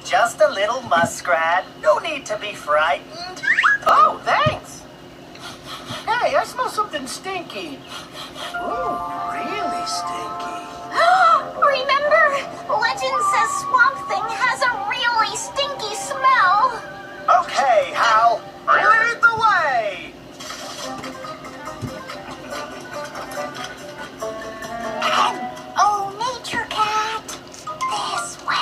just a little muskrat. No need to be frightened. Oh, thanks. Hey, I smell something stinky. Ooh, really stinky. Remember? Legend says Swamp Thing has a really stinky smell. Okay, Hal, lead the way. Oh, Nature Cat, this way.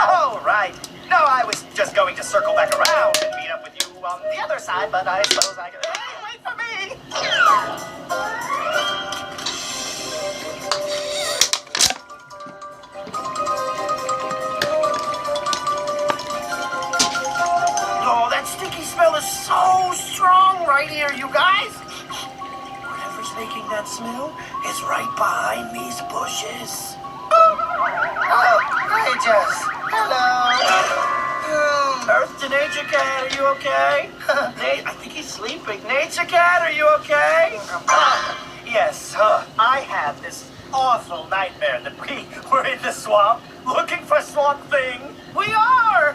Oh, right. No, I was just going to circle back around and meet up with you on the other side, but I suppose I could... Hey, wait for me! Oh, that stinky smell is so strong right here, you guys. Whatever's making that smell is right behind these bushes. Oh, hey, Jess. Hello. Earth to Nature Cat, are you okay? I think he's sleeping. Nature Cat, are you okay? Yes, I had this awful nightmare that we were in the swamp looking for Swamp Thing. We are!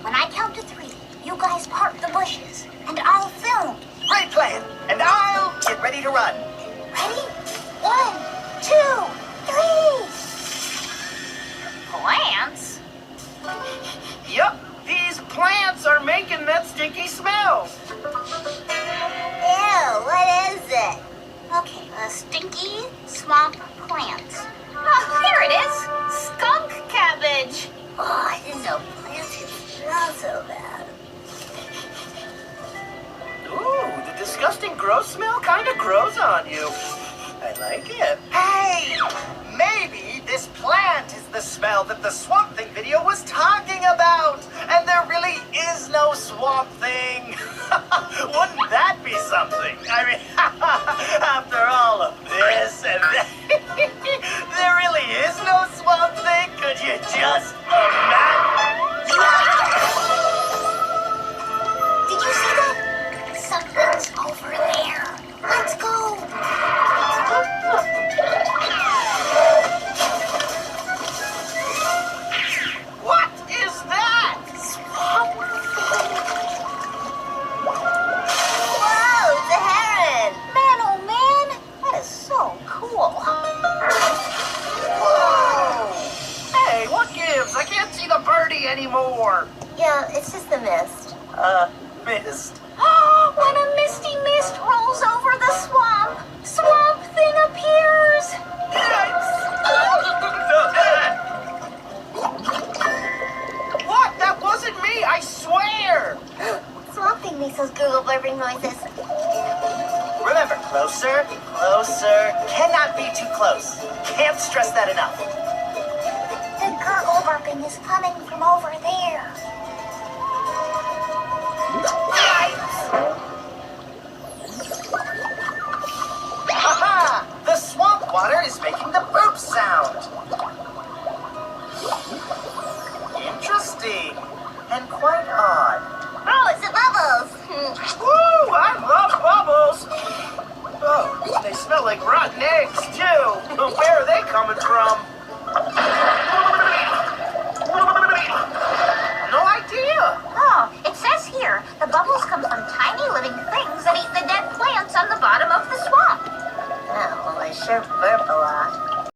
When I count to 3, you guys park the bushes, and I'll film. Great plan, and I'll get ready to run. Ready? 1, 2, 3. Plants? Yup, these plants are making that stinky smell. Ew, what is it? Okay, stinky swamp plants. Oh, here it is. Skunk cabbage. Oh, I didn't know plants could smell so bad. Ooh, the disgusting gross smell kind of grows on you. I like it. Hey, maybe this plant is the smell that the Swamp Thing video was talking about, and there really is no Swamp Thing. Wouldn't that be something? I mean, after all of this and that, there really is no Swamp Thing? Could you just imagine? Did you see that? Something's over there. Let's go. What is that? Swamp Thing. Whoa, it's a heron. Man, oh man, that is so cool. Whoa! Hey, what gives? I can't see the birdie anymore. Yeah, it's just the mist. Missed. When a misty mist rolls over the swamp, Swamp Thing appears. What? That wasn't me, I swear! Swamp Thing makes those Google blurping noises. Remember, closer, closer. Cannot be too close. Can't stress that enough. The gurgle burping is coming from over there. Aha! The swamp water is making the burp sound. Interesting. And quite odd. Oh, it's a Bubbles. Woo! I love bubbles! Oh, they smell like rotten eggs, too. Where are they coming from?